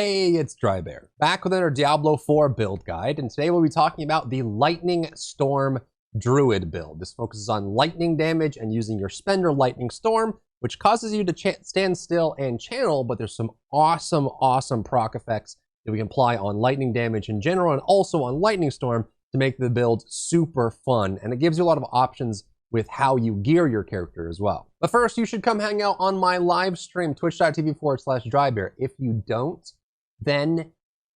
Hey, it's Drybear, back with another Diablo 4 build guide, and today we'll be talking about the Lightning Storm Druid build. This focuses on lightning damage and using your spender Lightning Storm, which causes you to stand still and channel, but there's some awesome proc effects that we can apply on lightning damage in general and also on Lightning Storm to make the build super fun, and it gives you a lot of options with how you gear your character as well. But first, you should come hang out on my live stream, twitch.tv/Drybear. If you don't, then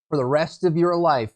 for the rest of your life,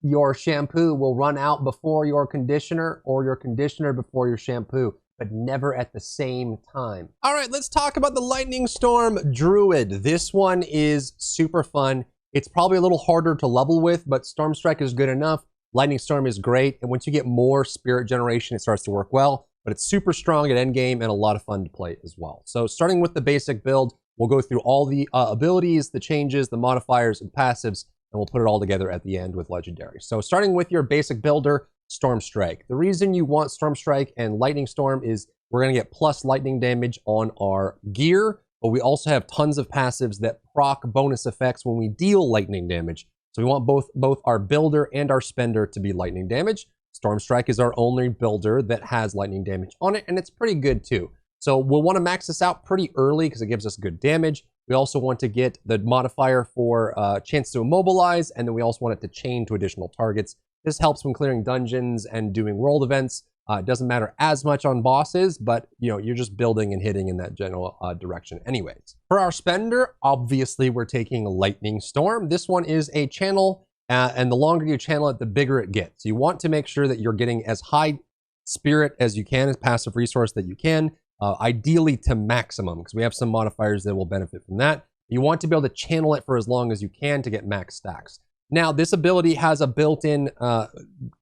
your shampoo will run out before your conditioner or your conditioner before your shampoo, but never at the same time. All right, let's talk about the Lightning Storm Druid. This one is super fun. It's probably a little harder to level with, but Storm Strike is good enough. Lightning Storm is great, and once you get more spirit generation, it starts to work well, but it's super strong at endgame and a lot of fun to play as well. So starting with the basic build, we'll go through all the abilities, the changes, the modifiers, and passives, and we'll put it all together at the end with Legendaries. So starting with your basic builder, Storm Strike. The reason you want Storm Strike and Lightning Storm is we're going to get plus lightning damage on our gear, but we also have tons of passives that proc bonus effects when we deal lightning damage. So we want both our builder and our spender to be lightning damage. Storm Strike is our only builder that has lightning damage on it, and it's pretty good too. So we'll want to max this out pretty early because it gives us good damage. We also want to get the modifier for chance to immobilize, and then we also want it to chain to additional targets. This helps when clearing dungeons and doing world events. It doesn't matter as much on bosses, but you're just building and hitting in that general direction anyways. For our spender, obviously we're taking Lightning Storm. This one is a channel, and the longer you channel it, the bigger it gets. So you want to make sure that you're getting as high spirit as you can, as passive resource that you can. Ideally to maximum, because we have some modifiers that will benefit from that. You want to be able to channel it for as long as you can to get max stacks. Now, this ability has a built-in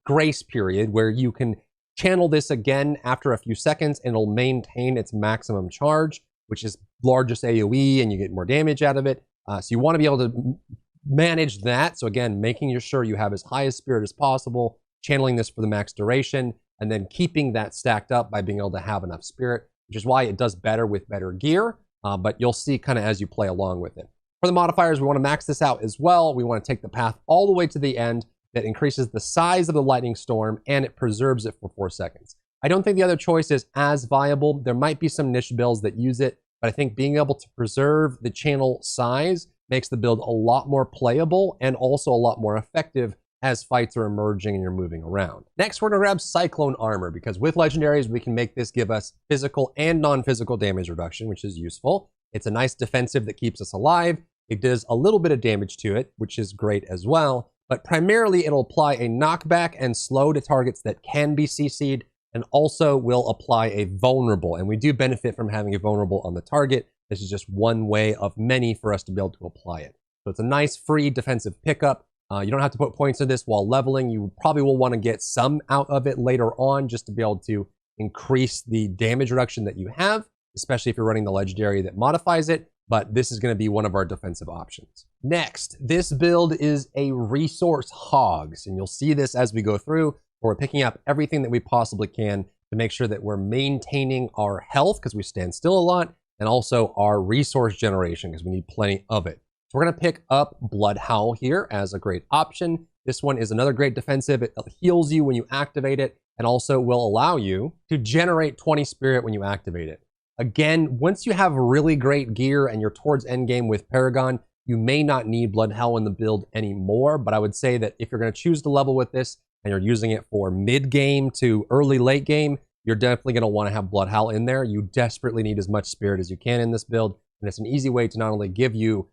grace period where you can channel this again after a few seconds and it'll maintain its maximum charge, which is largest AoE, and you get more damage out of it. So you want to be able to manage that. So again, making sure you have as high a spirit as possible, channeling this for the max duration, and then keeping that stacked up by being able to have enough spirit, which is why it does better with better gear, but you'll see kind of as you play along with it. For the modifiers, we want to max this out as well. We want to take the path all the way to the end that increases the size of the Lightning Storm, and it preserves it for 4 seconds. I don't think the other choice is as viable. There might be some niche builds that use it, but I think being able to preserve the channel size makes the build a lot more playable and also a lot more effective as fights are emerging and you're moving around. Next, we're gonna grab Cyclone Armor, because with Legendaries, we can make this give us physical and non-physical damage reduction, which is useful. It's a nice defensive that keeps us alive. It does a little bit of damage to it, which is great as well, but primarily it'll apply a knockback and slow to targets that can be CC'd, and also will apply a vulnerable, and we do benefit from having a vulnerable on the target. This is just one way of many for us to be able to apply it. So it's a nice free defensive pickup. You don't have to put points in this while leveling. You probably will want to get some out of it later on just to be able to increase the damage reduction that you have, especially if you're running the legendary that modifies it, but this is going to be one of our defensive options. Next, this build is a resource hogs, and you'll see this as we go through, where we're picking up everything that we possibly can to make sure that we're maintaining our health, because we stand still a lot, and also our resource generation, because we need plenty of it. So we're going to pick up Blood Howl here as a great option. This one is another great defensive. It heals you when you activate it, and also will allow you to generate 20 spirit when you activate it. Again, once you have really great gear and you're towards endgame with Paragon, you may not need Blood Howl in the build anymore, but I would say that if you're going to choose to level with this and you're using it for mid-game to early late game, you're definitely going to want to have Blood Howl in there. You desperately need as much spirit as you can in this build, and it's an easy way to not only give you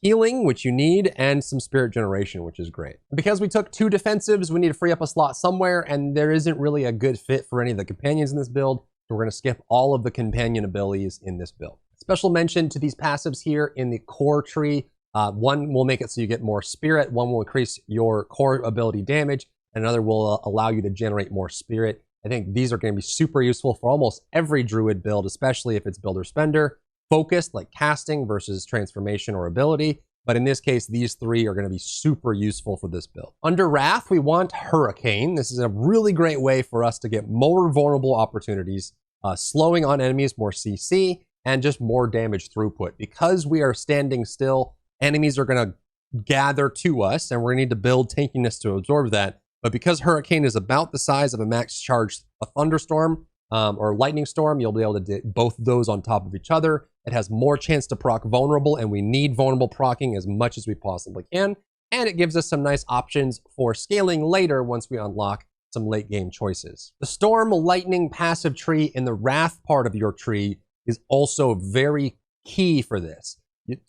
healing, which you need, and some spirit generation, which is great. Because we took 2 defensives, we need to free up a slot somewhere, and there isn't really a good fit for any of the companions in this build, so we're going to skip all of the companion abilities in this build. Special mention to these passives here in the core tree. One will make it so you get more spirit, one will increase your core ability damage, and another will allow you to generate more spirit. I think these are going to be super useful for almost every Druid build, especially if it's builder spender focused, like casting versus transformation or ability. But in this case, these 3 are going to be super useful for this build. Under Wrath, we want Hurricane. This is a really great way for us to get more vulnerable opportunities, slowing on enemies, more CC, and just more damage throughput. Because we are standing still, enemies are going to gather to us, and we're going to need to build tankiness to absorb that. But because Hurricane is about the size of a max charge a thunderstorm or lightning storm, you'll be able to do both those on top of each other. It has more chance to proc vulnerable, and we need vulnerable procking as much as we possibly can. And it gives us some nice options for scaling later once we unlock some late game choices. The Storm Lightning passive tree in the Wrath part of your tree is also very key for this.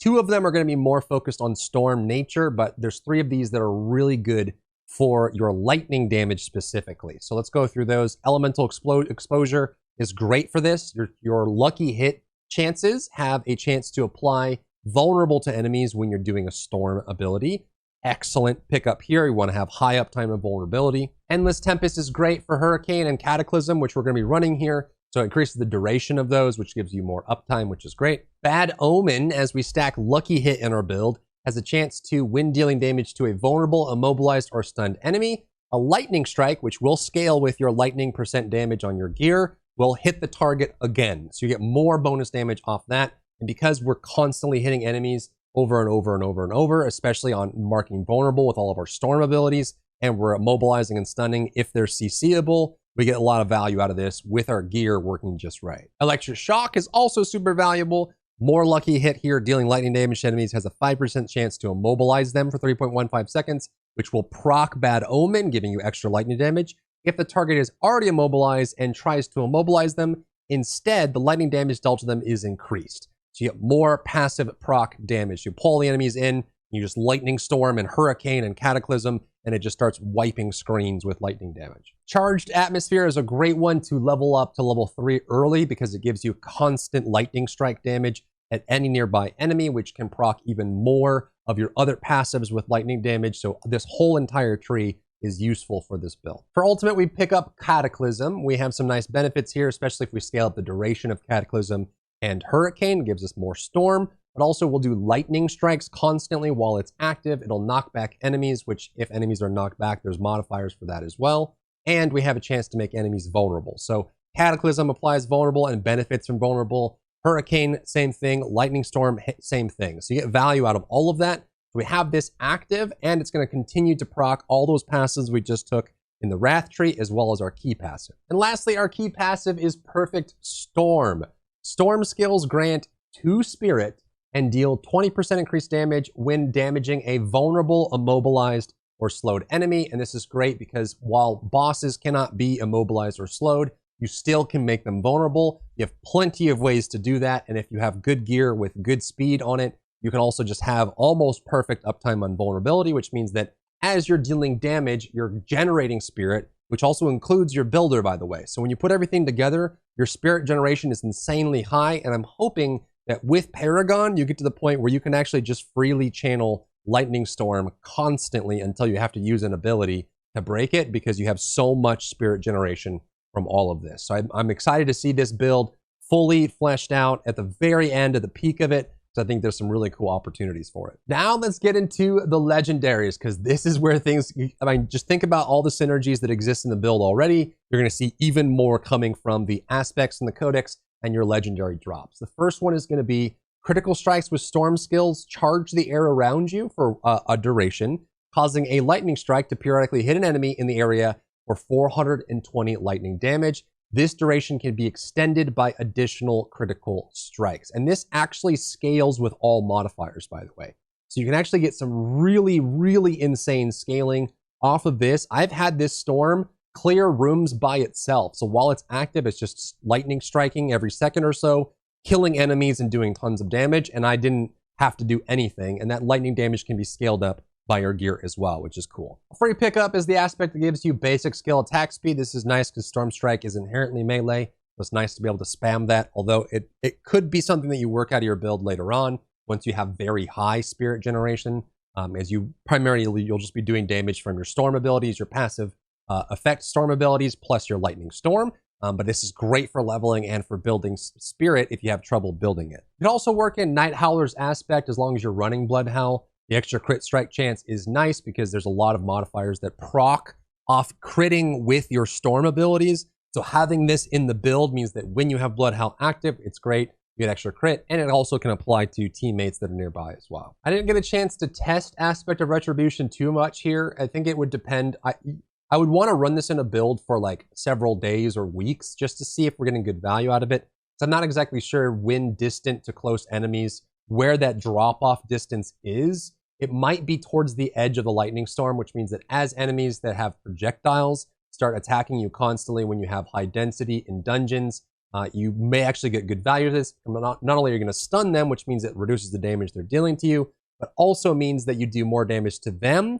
2 of them are going to be more focused on storm nature, but there's 3 of these that are really good for your lightning damage specifically. So let's go through those. Elemental exposure is great for this. Your lucky hit chances have a chance to apply vulnerable to enemies when you're doing a storm ability. Excellent pickup here. You want to have high uptime and vulnerability. Endless Tempest is great for Hurricane and Cataclysm, which we're going to be running here. So it increases the duration of those, which gives you more uptime, which is great. Bad Omen, as we stack Lucky Hit in our build, has a chance to, when dealing damage to a vulnerable, immobilized, or stunned enemy, a Lightning Strike, which will scale with your lightning % damage on your gear, will hit the target again. So you get more bonus damage off that. And because we're constantly hitting enemies over and over and over and over, especially on marking vulnerable with all of our storm abilities, and we're immobilizing and stunning if they're CCable, we get a lot of value out of this with our gear working just right. Electric Shock is also super valuable. More lucky hit here, dealing lightning damage to enemies, has a 5% chance to immobilize them for 3.15 seconds, which will proc Bad Omen, giving you extra lightning damage. If the target is already immobilized and tries to immobilize them, instead, the lightning damage dealt to them is increased. So you get more passive proc damage. You pull the enemies in, you just Lightning Storm and Hurricane and Cataclysm, and it just starts wiping screens with lightning damage. Charged Atmosphere is a great one to level up to level 3 early because it gives you constant lightning strike damage at any nearby enemy, which can proc even more of your other passives with lightning damage. So this whole entire tree is useful for this build. For Ultimate, we pick up Cataclysm. We have some nice benefits here, especially if we scale up the duration of Cataclysm and Hurricane. It gives us more storm, but also we'll do lightning strikes constantly while it's active. It'll knock back enemies, which if enemies are knocked back, there's modifiers for that as well. And we have a chance to make enemies vulnerable. So Cataclysm applies vulnerable and benefits from vulnerable. Hurricane, same thing. Lightning Storm, same thing. So you get value out of all of that. So we have this active, and it's going to continue to proc all those passives we just took in the Wrath tree, as well as our key passive. And lastly, our key passive is Perfect Storm. Storm skills grant 2 spirit and deal 20% increased damage when damaging a vulnerable, immobilized, or slowed enemy. And this is great because while bosses cannot be immobilized or slowed, you still can make them vulnerable. You have plenty of ways to do that. And if you have good gear with good speed on it, you can also just have almost perfect uptime on vulnerability, which means that as you're dealing damage, you're generating spirit, which also includes your builder, by the way. So when you put everything together, your spirit generation is insanely high. And I'm hoping that with Paragon, you get to the point where you can actually just freely channel Lightning Storm constantly until you have to use an ability to break it because you have so much spirit generation from all of this. So I'm excited to see this build fully fleshed out at the very end, at the peak of it. So I think there's some really cool opportunities for it. Now let's get into the Legendaries, because this is where things, I mean, just think about all the synergies that exist in the build already. You're going to see even more coming from the aspects in the Codex and your Legendary drops. The first one is going to be critical strikes with storm skills charge the air around you for a duration, causing a lightning strike to periodically hit an enemy in the area for 420 lightning damage. This duration can be extended by additional critical strikes. And this actually scales with all modifiers, by the way. So you can actually get some really, really insane scaling off of this. I've had this storm clear rooms by itself. So while it's active, it's just lightning striking every second or so, killing enemies and doing tons of damage. And I didn't have to do anything. And that lightning damage can be scaled up by your gear as well, which is cool. A free pickup is the aspect that gives you basic skill attack speed. This is nice because Storm Strike is inherently melee. So it's nice to be able to spam that, although it could be something that you work out of your build later on once you have very high spirit generation. As you primarily, you'll just be doing damage from your storm abilities, your passive effect storm abilities, plus your lightning storm. But this is great for leveling and for building spirit if you have trouble building it. You can also work in Night Howler's aspect as long as you're running Blood Howl. The extra crit strike chance is nice because there's a lot of modifiers that proc off critting with your storm abilities. So having this in the build means that when you have Blood Howl active, it's great. you get extra crit, and it also can apply to teammates that are nearby as well. I didn't get a chance to test Aspect of Retribution too much here. I think it would depend. I would want to run this in a build for like several days or weeks just to see if we're getting good value out of it. So I'm not exactly sure when distant to close enemies, where that drop-off distance is. It might be towards the edge of the lightning storm, which means that as enemies that have projectiles start attacking you constantly when you have high density in dungeons, you may actually get good value of this. Not only are you going to stun them, which means it reduces the damage they're dealing to you, but also means that you do more damage to them.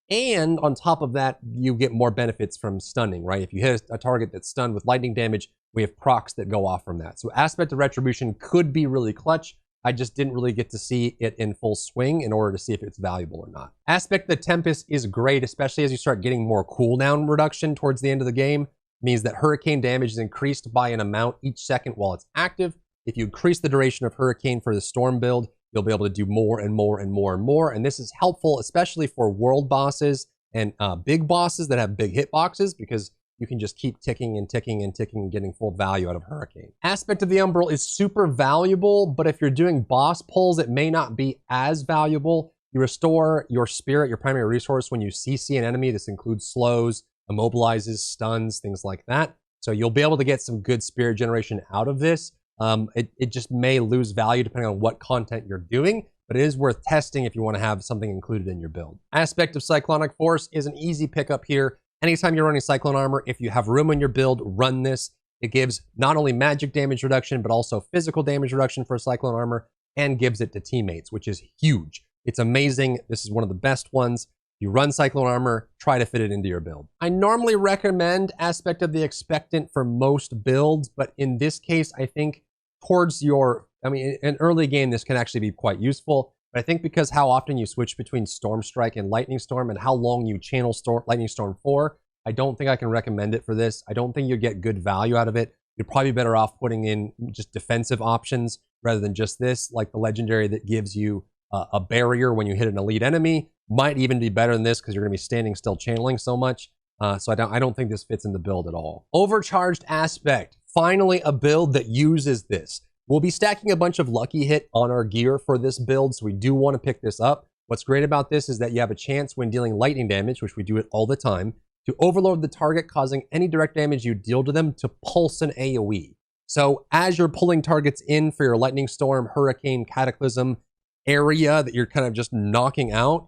And on top of that, you get more benefits from stunning, right? If you hit a target that's stunned with lightning damage, we have procs that go off from that. So Aspect of Retribution could be really clutch. I just didn't really get to see it in full swing in order to see if it's valuable or not. Aspect of the Tempest is great, especially as you start getting more cooldown reduction towards the end of the game. It means that hurricane damage is increased by an amount each second while it's active. If you increase the duration of hurricane for the storm build, you'll be able to do more and more and more and more. And this is helpful, especially for world bosses and big bosses that have big hitboxes, because you can just keep ticking and ticking and ticking and getting full value out of Hurricane. Aspect of the Umbral is super valuable, but if you're doing boss pulls, it may not be as valuable. You restore your spirit, your primary resource, when you CC an enemy. This includes slows, immobilizes, stuns, things like that. So you'll be able to get some good spirit generation out of this. It just may lose value depending on what content you're doing, but it is worth testing if you want to have something included in your build. Aspect of Cyclonic Force is an easy pickup here. Anytime you're running Cyclone Armor, if you have room in your build, run this. It gives not only magic damage reduction, but also physical damage reduction for Cyclone Armor, and gives it to teammates, which is huge. It's amazing. This is one of the best ones. You run Cyclone Armor, try to fit it into your build. I normally recommend Aspect of the Expectant for most builds, but in this case, I think towards in early game, this can actually be quite useful. But I think because how often you switch between Storm Strike and Lightning Storm and how long you channel Lightning Storm for, I don't think I can recommend it for this. I don't think you'll get good value out of it. You're probably better off putting in just defensive options rather than just this, like the Legendary that gives you a barrier when you hit an elite enemy. Might even be better than this because you're going to be standing still channeling so much. So I don't think this fits in the build at all. Overcharged Aspect. Finally, a build that uses this. We'll be stacking a bunch of Lucky Hit on our gear for this build, so we do want to pick this up. What's great about this is that you have a chance when dealing lightning damage, which we do it all the time, to overload the target, causing any direct damage you deal to them to pulse an AoE. So as you're pulling targets in for your Lightning Storm, Hurricane, Cataclysm area that you're kind of just knocking out,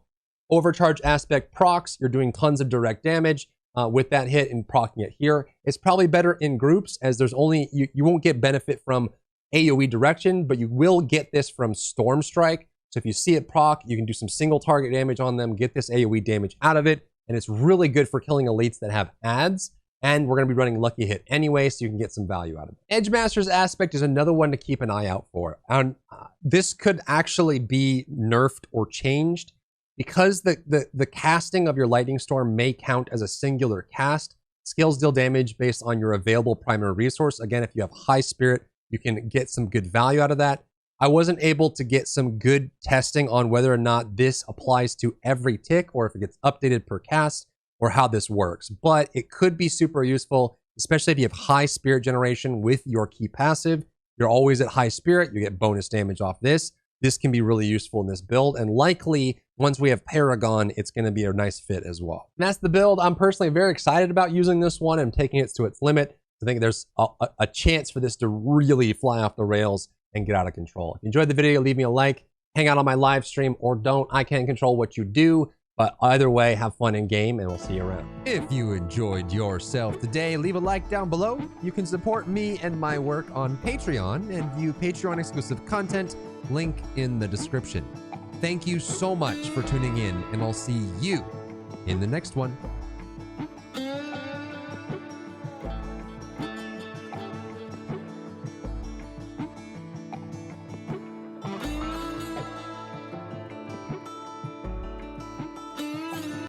Overcharge Aspect procs, you're doing tons of direct damage with that hit and proccing it here. It's probably better in groups, as there's only, you won't get benefit from AoE direction, but you will get this from Storm Strike. So if you see it proc, you can do some single target damage on them, get this AoE damage out of it, and it's really good for killing elites that have adds. And we're going to be running Lucky Hit anyway, so you can get some value out of it. Edgemaster's Aspect is another one to keep an eye out for. And this could actually be nerfed or changed, because the casting of your Lightning Storm may count as a singular cast. Skills deal damage based on your available primary resource. Again, if you have high spirit, you can get some good value out of that. I wasn't able to get some good testing on whether or not this applies to every tick or if it gets updated per cast or how this works, but it could be super useful, especially if you have high spirit generation with your key passive. You're always at high spirit, you get bonus damage off this. This can be really useful in this build, and likely once we have Paragon, it's going to be a nice fit as well. And that's the build. I'm personally very excited about using this one and taking it to its limit. I think there's a chance for this to really fly off the rails and get out of control. If you enjoyed the video, leave me a like, hang out on my live stream, or don't. I can't control what you do, but either way, have fun in game, and we'll see you around. If you enjoyed yourself today, leave a like down below. You can support me and my work on Patreon and view Patreon exclusive content, link in the description. Thank you so much for tuning in, and I'll see you in the next one.